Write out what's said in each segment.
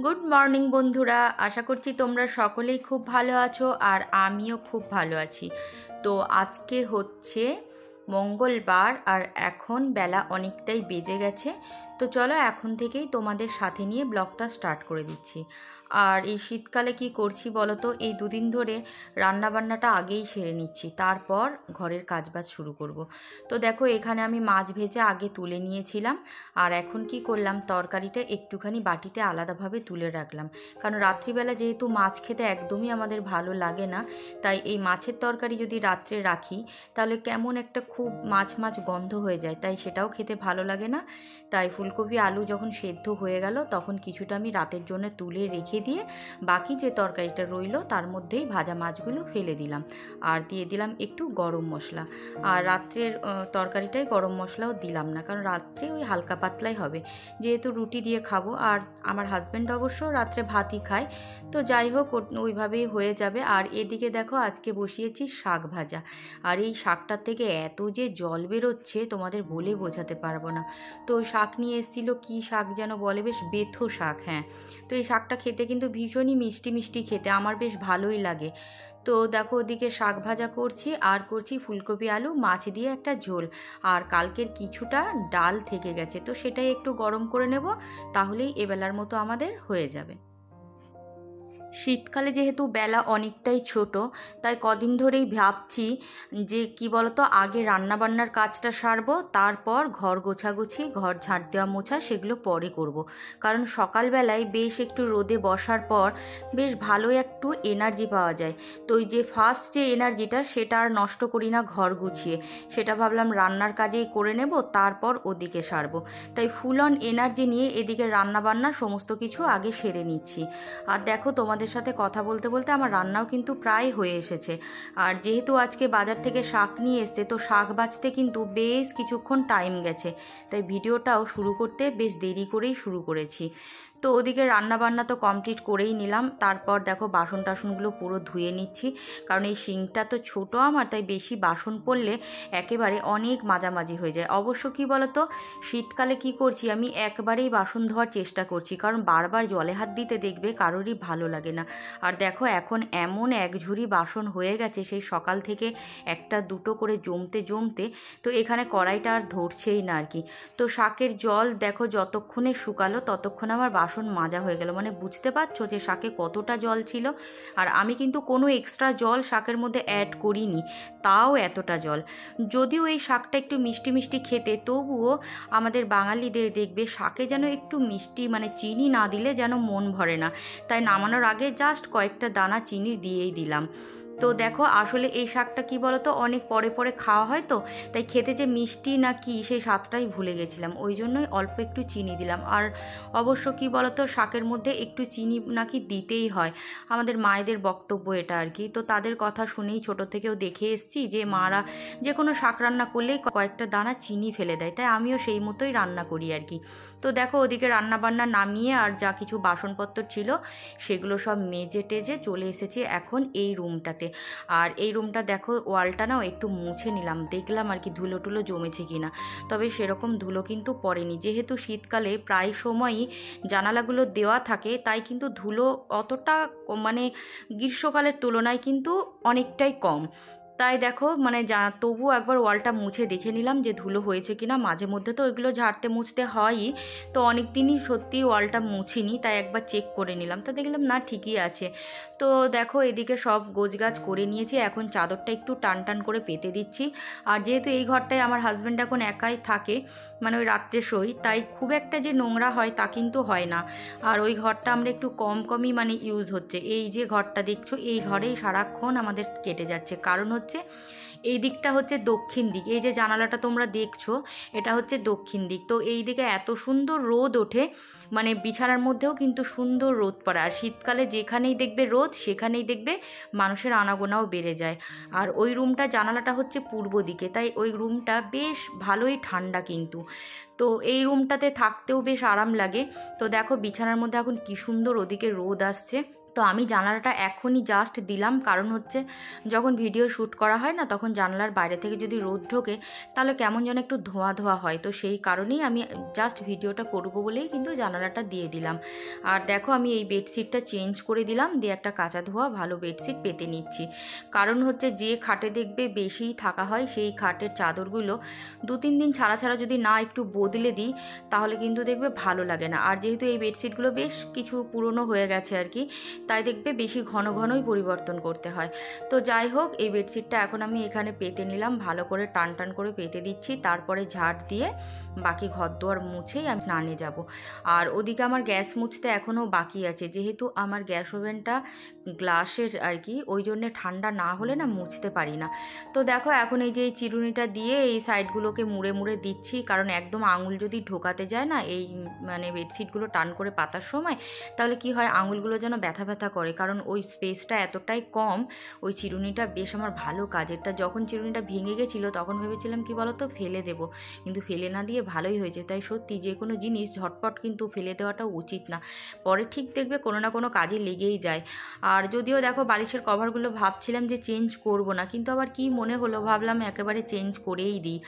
Good morning বন্ধুরা, আশা করছি তোমরা সকলেই খুব ভালো আছো আর আমিও খুব ভালো আছি। তো আজকে হচ্ছে মঙ্গলবার আর এখন বেলা অনেকটাই বেজে গেছে। তো চলো এখন থেকেই তোমাদের সাথে নিয়ে ব্লগটা স্টার্ট করে দিচ্ছি। আর এই শীতকালে কি করছি বলো তো, এই দুদিন ধরে রান্নাবান্নাটা আগেই সেরে নিচ্ছি, তারপর ঘরের কাজবাজ শুরু করব। তো দেখো এখানে আমি মাছ ভেজে আগে তুলে নিয়েছিলাম, আর এখন কি করলাম, তরকারিটা একটুখানি বাটিতে আলাদাভাবে তুলে রাখলাম। কারণ রাত্রিবেলা যেহেতু মাছ খেতে একদমই আমাদের ভালো লাগে না, তাই এই মাছের তরকারি যদি রাত্রে রাখি তাহলে কেমন একটা খুব মাছ মাছ গন্ধ হয়ে যায়, তাই সেটাও খেতে ভালো লাগে না। তাই ফুলকপি আলু যখন সেদ্ধ হয়ে গেল তখন কিছুটা আমি রাতের জন্য তুলে রেখে দিয়ে বাকি যে তরকারিটা রইল তার মধ্যেই ভাজা মাছগুলো ফেলে দিলাম, আর দিয়ে দিলাম একটু গরম মশলা। আর রাত্রের তরকারিটাই গরম মশলাও দিলাম না, কারণ রাত্রে ওই হালকা পাতলাই হবে, যেহেতু রুটি দিয়ে খাবো। আর আমার হাজব্যান্ড অবশ্য রাত্রে ভাতই খায়, তো যাই হোক ওইভাবেই হয়ে যাবে। আর এদিকে দেখো আজকে বসিয়েছি শাক ভাজা, আর এই শাকটার থেকে এত যে জল বেরোচ্ছে তোমাদের বলে বোঝাতে পারবো না। তো শাক নিয়ে এসেছিলো, কী শাক যেন বলে, বেশ বেথো শাক, হ্যাঁ। তো এই শাকটা খেতে কিন্তু ভীষণই মিষ্টি মিষ্টি খেতে, আমার বেশ ভালোই লাগে। তো দেখো ওদিকে শাক ভাজা করছি আর করছি ফুলকপি আলু মাছ দিয়ে একটা ঝোল। আর কালকের কিছুটা ডাল থেকে গেছে, তো সেটাই একটু গরম করে নেব, তাহলেই এবেলার মতো আমাদের হয়ে যাবে। শীতকালে যেহেতু বেলা অনেকটাই ছোট, তাই কদিন ধরেই ভাবছি যে কি বলতো, আগে রান্নাবান্নার কাজটা সারবো, তারপর ঘর গোছাগুছি, ঘর ঝাঁট দেওয়া মোছা সেগুলো পরে করব। কারণ সকালবেলায় বেশ একটু রোদে বসার পর বেশ ভালোই একটু এনার্জি পাওয়া যায়। তো ওই যে ফার্স্ট যে এনার্জিটা সেটা আর নষ্ট করি না ঘর গুছিয়ে, সেটা ভাবলাম রান্নার কাজেই করে নেব, তারপর ওদিকে সারবো। তাই ফুল অন এনার্জি নিয়ে এদিকে রান্নাবান্না সমস্ত কিছু আগে সেরে নিচ্ছি। আর দেখো তোমাদের সাথে কথা বলতে বলতে আমার রান্নাও কিন্তু প্রায় হয়ে এসেছে। আর যেহেতু আজকে বাজার থেকে শাক নিয়ে এসছে, তো শাক বাছতে কিন্তু বেশ কিছুক্ষণ টাইম গেছে, তাই ভিডিওটাও শুরু করতে বেশ দেরি করেই শুরু করেছি। তো ওদিকে রান্নাবান্না তো কমপ্লিট করেই নিলাম, তারপর দেখো বাসন টাসনগুলো পুরো ধুয়ে নিচ্ছি। কারণ এই সিঙ্কটা তো ছোটো আমার, তাই বেশি বাসন পড়লে একেবারে অনেক মাঝামাঝি হয়ে যায়। অবশ্য কি বলতো, শীতকালে কি করছি আমি, একবারেই বাসন ধোয়ার চেষ্টা করছি, কারণ বারবার জলে হাত দিতে দেখবে কারোরই ভালো লাগে না। আর দেখো এখন এমন এক ঝুড়ি বাসন হয়ে গেছে, সেই সকাল থেকে একটা দুটো করে জমতে জমতে তো এখানে কড়াইটা আর ধরছেই না আর কি। তো শাকের জল দেখো যতক্ষণে শুকালো ততক্ষণ আমার বাসন মাজা হয়ে গেল, মানে বুঝতে পারছো যে শাকে কতটা জল ছিল। আর আমি কিন্তু কোনো এক্সট্রা জল শাকের মধ্যে অ্যাড করিনি, তাও এতটা জল। যদিও এই শাকটা একটু মিষ্টি মিষ্টি খেতে, তবুও আমাদের বাঙালিদের দেখবে শাকে যেন একটু মিষ্টি, মানে চিনি না দিলে যেন মন ভরে না। তাই নামানোর আগে জাস্ট কয়েকটা দানা চিনি দিয়েই দিলাম। তো দেখো আসলে এই শাকটা কি বলতো, অনেক পরে পরে খাওয়া হয়, তো তাই খেতে যে মিষ্টি না কি সেই স্বাদটাই ভুলে গেছিলাম, ওই জন্যই অল্প একটু চিনি দিলাম। আর অবশ্য কি বলতো, শাকের মধ্যে একটু চিনি নাকি দিতেই হয়, আমাদের মায়েদের বক্তব্য এটা আর কি। তো তাদের কথা শুনেই ছোট থেকেও দেখে এসেছি যে মারা যে কোনো শাক রান্না করলেই কয়েকটা দানা চিনি ফেলে দেয়, তাই আমিও সেই মতোই রান্না করি আর কি। তো দেখো ওদিকে রান্নাবান্না নামিয়ে আর যা কিছু বাসনপত্র ছিল সেগুলো সব মেজে টেজে চলে এসেছি এখন এই রুমটাতে। আর এই রুমটা দেখো ওয়ালটা নাও একটু মুছে নিলাম, দেখলাম আর কি ধুলো টুলো জমেছে কিনা। তবে সেরকম ধুলো কিন্তু পড়েনি, যেহেতু শীতকালে প্রায় সময়ই জানালাগুলো দেওয়া থাকে, তাই কিন্তু ধুলো অতটা মানে গ্রীষ্মকালের তুলনায় কিন্তু অনেকটাই কম। তাই দেখো মানে তবুও একবার ওয়ালটা মুছে দেখে নিলাম যে ধুলো হয়েছে কিনা। মাঝে মধ্যে তো ওইগুলো ঝাড়তে মুছতে হয়ই, তো অনেক দিনই সত্যি ওয়ালটা মুছিনি, তাই একবার চেক করে নিলাম, তো দেখলাম না ঠিকই আছে। তো দেখো এদিকে সব গোছগাছ করে নিয়েছি, এখন চাদরটা একটু টান টান করে পেতে দিচ্ছি। আর যেহেতু এই ঘরটায় আমার হাজব্যান্ড এখন একাই থাকে, মানে ওই রাত্রে শোই, তাই খুব একটা যে নোংরা হয় তা কিন্তু হয় না। আর ওই ঘরটা আমরা একটু কম কমই মানে ইউজ হচ্ছে, এই যে ঘরটা দেখছো এই ঘরেই সারাক্ষণ আমাদের কেটে যাচ্ছে। কারণ হচ্ছে এই দিকটা হচ্ছে দক্ষিণ দিক, এই যে জানালাটা তোমরা দেখছো এটা হচ্ছে দক্ষিণ দিক, তো এই দিকে এত সুন্দর রোদ ওঠে, মানে বিছানার মধ্যেও কিন্তু সুন্দর রোদ পড়ে। আর শীতকালে যেখানেই দেখবে রোদ সেখানেই দেখবে মানুষের আনাগোনাও বেড়ে যায়। আর ওই রুমটা জানালাটা হচ্ছে পূর্ব দিকে, তাই ওই রুমটা বেশ ভালোই ঠান্ডা কিন্তু। তো এই রুমটাতে থাকতেও বেশ আরাম লাগে। তো দেখো বিছানার মধ্যে এখন কি সুন্দর ওদিকে রোদ আসছে, তো তো আমি জানালাটা এখনই জাস্ট দিলাম, কারণ হচ্ছে যখন ভিডিও শ্যুট করা হয় না, তখন জানালার বাইরে থেকে যদি রোদ ঢোকে তাহলে কেমন যেন একটু ধোঁয়া ধোঁয়া হয়। তো সেই কারণেই আমি জাস্ট ভিডিওটা করব বলেই কিন্তু জানালাটা দিয়ে দিলাম। আর দেখো আমি এই বেডশিটটা চেঞ্জ করে দিলাম, দিয়ে একটা কাঁচা ধোয়া ভালো বেডশিট পেতে নিচ্ছি। কারণ হচ্ছে যে খাটে দেখবে বেশি থাকা হয় সেই খাটের চাদরগুলো 2-3 দিন ছাড়া ছাড়া যদি না একটু বদলে দিই তাহলে কিন্তু দেখবে ভালো লাগে না। আর যেহেতু এই বেডশিটগুলো বেশ কিছু পুরনো হয়ে গেছে আর কি, তাই দেখবে বেশি ঘন ঘনই পরিবর্তন করতে হয়। তো যাই হোক, এই বেডশিটটা এখন আমি এখানে পেতে নিলাম, ভালো করে টান টান করে পেতে দিচ্ছি। তারপরে ঝাড় দিয়ে বাকি ঘর দুয়ার মুছেই আমি স্নানে যাব। আর ওদিকে আমার গ্যাস মুছতে এখনও বাকি আছে, যেহেতু আমার গ্যাস ওভেনটা গ্লাসের আর কি, ওই জন্যে ঠান্ডা না হলে না মুছতে পারি না। তো দেখো এখন এই যে এই চিরুনিটা দিয়ে এই সাইডগুলোকে মুড়ে মুড়ে দিচ্ছি, কারণ একদম আঙুল যদি ঢোকাতে যায় না এই মানে বেডশিটগুলো টান করে পাতার সময়, তাহলে কি হয় আঙুলগুলো যেন ব্যথা ব্যথা করে, কারণ ওই স্পেসটা এতটাই কম। ওই চিরুনিটা বেশ আমার ভালো কাজের। তা যখন চিরুনিটা ভেঙে গেছিলো তখন ভেবেছিলাম কি বলতো ফেলে দেবো, কিন্তু ফেলে না দিয়ে ভালোই হয়েছে। তাই সত্যি যে কোনো জিনিস ঝটপট কিন্তু ফেলে দেওয়াটা উচিত না, পরে ঠিক দেখবে কোনো না কোনো কাজে লেগেই যায়। আর যদিও দেখো বালিশের কভারগুলো ভাবছিলাম যে চেঞ্জ করব না, কিন্তু আবার কি মনে হলো ভাবলাম একেবারে চেঞ্জ করেই দিই।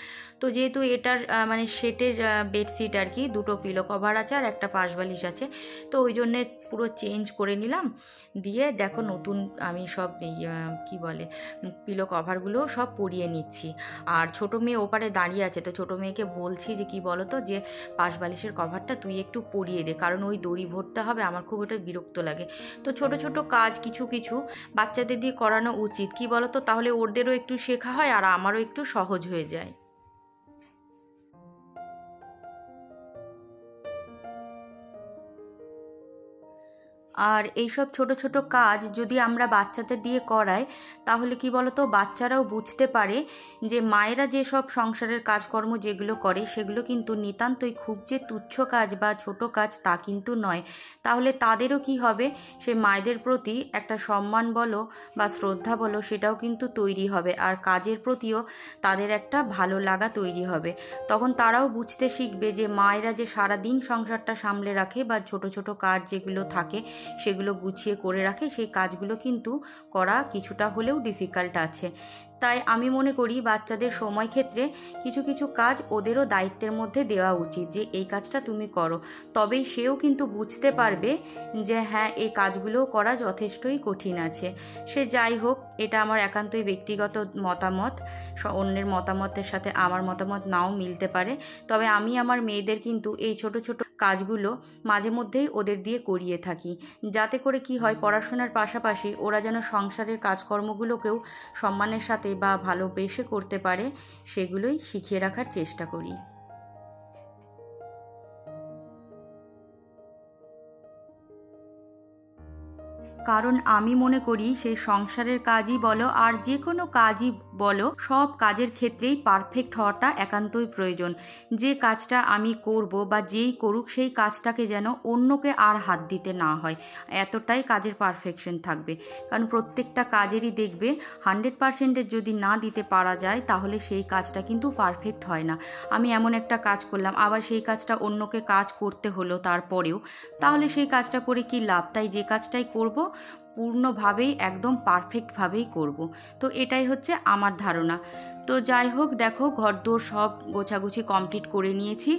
তো যেহেতু এটার মানে সেটের বেডশিট আর কি, 2টো পিলো কভার আছে আর একটা পাশ বালিশ আছে, তো ওই জন্যে পুরো চেঞ্জ করে নিলাম। দিয়ে দেখো নতুন আমি সব কি বলে পিলো কভারগুলো সব পরিয়ে নিচ্ছি। আর ছোটো মেয়ে ওপারে দাঁড়িয়ে আছে, তো ছোটো মেয়েকে বলছি যে কি বলো তো, যে পাশ বালিশের কভারটা তুই একটু পরিয়ে দে, কারণ ওই দড়ি ভরতে হবে, আমার খুব ওটা বিরক্ত লাগে। তো ছোট ছোট কাজ কিছু কিছু বাচ্চাদের দিয়ে করানো উচিত, কি বলো তো, তাহলে ওদেরও একটু শেখা হয় আর আমারও একটু সহজ হয়ে যায়। আর এইসব ছোট ছোট কাজ যদি আমরা বাচ্চাদের দিয়ে করাই তাহলে কি বলতো বাচ্চারাও বুঝতে পারে যে মায়েরা যেসব সংসারের কাজকর্ম যেগুলো করে সেগুলো কিন্তু নিতান্তই খুব যে তুচ্ছ কাজ বা ছোট কাজ তা কিন্তু নয়। তাহলে তাদেরও কি হবে, সে মায়েদের প্রতি একটা সম্মান বলো বা শ্রদ্ধা বলো সেটাও কিন্তু তৈরি হবে, আর কাজের প্রতিও তাদের একটা ভালো লাগা তৈরি হবে। তখন তারাও বুঝতে শিখবে যে মায়েরা যে সারাদিন সংসারটা সামলে রাখে বা ছোট ছোট কাজ যেগুলো থাকে সেগুলো গুছিয়ে করে রাখে, সেই কাজগুলো কিন্তু করা কিছুটা হলেও ডিফিকাল্ট আছে। তাই আমি মনে করি বাচ্চাদের সময় ক্ষেত্রে কিছু কিছু কাজ ওদেরও দায়িত্বের মধ্যে দেওয়া উচিত, যে এই কাজটা তুমি করো, তবেই সেও কিন্তু বুঝতে পারবে যে হ্যাঁ এই কাজগুলোও করা যথেষ্টই কঠিন আছে। সে যাই হোক, এটা আমার একান্তই ব্যক্তিগত মতামত, অন্যের মতামতের সাথে আমার মতামত নাও মিলতে পারে। তবে আমি আমার মেয়েদের কিন্তু এই ছোট ছোট কাজগুলো মাঝে মধ্যেই ওদের দিয়ে করিয়ে থাকি, যাতে করে কি হয় পড়াশোনার পাশাপাশি ওরা যেন সংসারের কাজকর্মগুলোকেও সম্মানের সাথে বা ভালোবেসে করতে পারে, সেগুলোই শিখিয়ে রাখার চেষ্টা করি। কারণ আমি মনে করি সেই সংসারের কাজই বলো আর যে কোনো কাজই বলো, সব কাজের ক্ষেত্রেই পারফেক্ট হওয়াটা একান্তই প্রয়োজন। যে কাজটা আমি করব বা যেই করুক সেই কাজটাকে যেন অন্যকে আর হাত দিতে না হয়, এতটাই কাজের পারফেকশন থাকবে। কারণ প্রত্যেকটা কাজেরই দেখবে 100%-এর যদি না দিতে পারা যায় তাহলে সেই কাজটা কিন্তু পারফেক্ট হয় না। আমি এমন একটা কাজ করলাম আবার সেই কাজটা অন্যকে কাজ করতে হলো তারপরেও, তাহলে সেই কাজটা করে কি লাভ? তাই যে কাজটাই করব পূর্ণভাবেই একদম পারফেক্টভাবেই করব। তো এটাই হচ্ছে আমার ধারণা। তো যাই হোক, দেখো ঘরদোর সব গোছাগুছি কমপ্লিট করে নিয়েছি।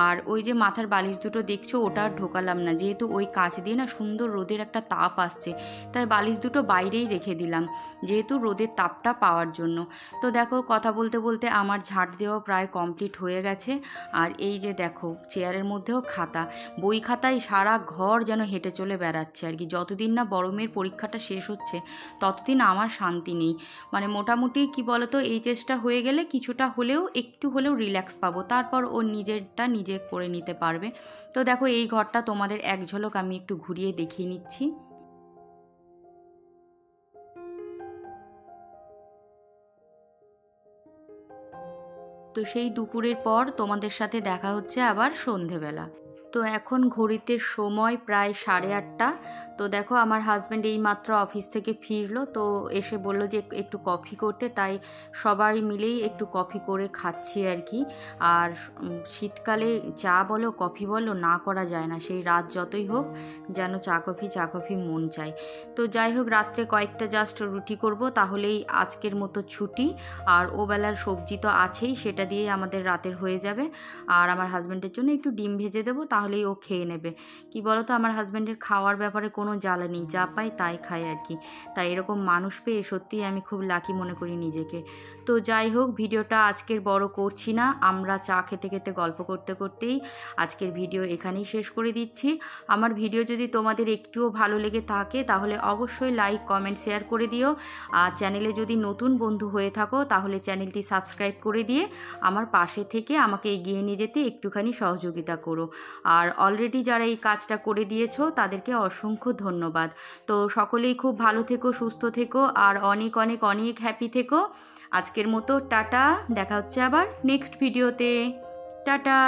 আর ওই যে মাথার বালিশ দুটো দেখছো ওটা আর ঢোকালাম না, যেহেতু ওই কাচ দিয়ে না সুন্দর রোদের একটা তাপ আসছে, তাই বালিশ দুটো বাইরেই রেখে দিলাম, যেহেতু রোদের তাপটা পাওয়ার জন্য। তো দেখো কথা বলতে বলতে আমার ঝাড় দেওয়া প্রায় কমপ্লিট হয়ে গেছে। আর এই যে দেখো চেয়ারের মধ্যেও খাতা, বই খাতায় সারা ঘর যেন হেঁটে চলে বেড়াচ্ছে আর কি। যতদিন না বড় মেয়ের পরীক্ষাটা শেষ হচ্ছে ততদিন আমার শান্তি নেই। মানে মোটামুটি কি বলতো এইচএসটা হয়ে গেলে কিছুটা হলেও একটু হলেও রিল্যাক্স পাবো, তারপর ও নিজেরটা নিজে করে নিতে পারবে। তো দেখো এই ঘরটা তোমাদের এক ঝলক আমি একটু ঘুরিয়ে দেখিয়ে নিচ্ছি। তো সেই দুপুরের পর তোমাদের সাথে দেখা হচ্ছে আবার সন্ধেবেলা। তো তো এখন ঘড়িতে সময় প্রায় 8:30। তো দেখো আমার হাজব্যান্ড এই মাত্র অফিস থেকে ফিরলো, তো এসে বলল যে একটু কফি করতে, তাই সবাই মিলেই একটু কফি করে খাচ্ছি আর কি। আর শীতকালে চা বলো কফি বলো না করা যায় না, সেই রাত যতই হোক যেন চা কফি মন চায়। তো যাই হোক, রাত্রে কয়েকটা জাস্ট রুটি করব, তাহলেই আজকের মতো ছুটি। আর ও বেলার সবজি তো আছেই, সেটা দিয়ে আমাদের রাতের হয়ে যাবে। আর আমার হাজব্যান্ডের জন্য একটু ডিম ভেজে দেবো, তাহলেই ও খেয়ে নেবে। কি বলো তো, আমার হাজব্যান্ডের খাওয়ার ব্যাপারে কোনো জ্বালা নেই, যা পাই তাই খায় আর কি। তাই এরকম মানুষ পেয়ে সত্যিই আমি খুব লাকি মনে করি নিজেকে। তো যাই হোক, ভিডিওটা আজকের বড় করছি না, আমরা চা খেতে খেতে গল্প করতে করতেই আজকের ভিডিও এখানেই শেষ করে দিচ্ছি। আমার ভিডিও যদি তোমাদের একটুও ভালো লেগে থাকে তাহলে অবশ্যই লাইক কমেন্ট শেয়ার করে দিও। আর চ্যানেলে যদি নতুন বন্ধু হয়ে থাকো তাহলে চ্যানেলটি সাবস্ক্রাইব করে দিয়ে আমার পাশে থেকে আমাকে এগিয়ে নিয়ে যেতে একটুখানি সহযোগিতা করো। আর অলরেডি যারা এই কাজটা করে দিয়েছো তাদেরকে অসংখ্য ধন্যবাদ। তো সকলেই খুব ভালো থেকো, সুস্থ থেকো, আর অনেক অনেক অনেক হ্যাপি থেকো। আজকের মতো টাটা, দেখা হচ্ছে আবার নেক্সট ভিডিওতে। টাটা।